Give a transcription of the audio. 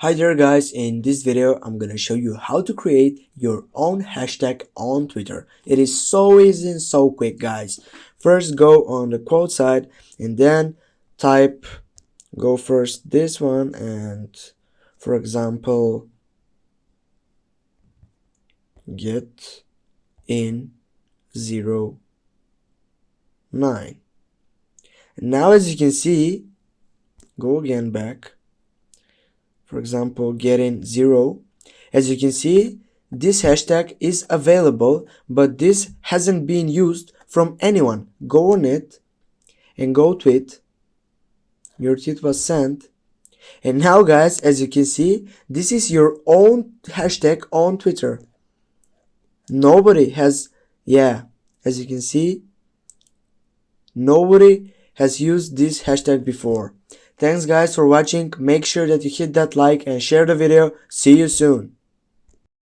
Hi there guys, in this video I'm gonna show you how to create your own hashtag on Twitter. It is so easy and so quick guys. First go on the quote side and then go first this one and for example get in 09. Now as you can see, go again back. For example, get in 0. As you can see, this hashtag is available, but this hasn't been used from anyone. Go on it and go tweet. Your tweet was sent. And now guys, as you can see, this is your own hashtag on Twitter. Nobody has, as you can see, nobody has used this hashtag before. Thanks guys for watching. Make sure that you hit that like and share the video. See you soon.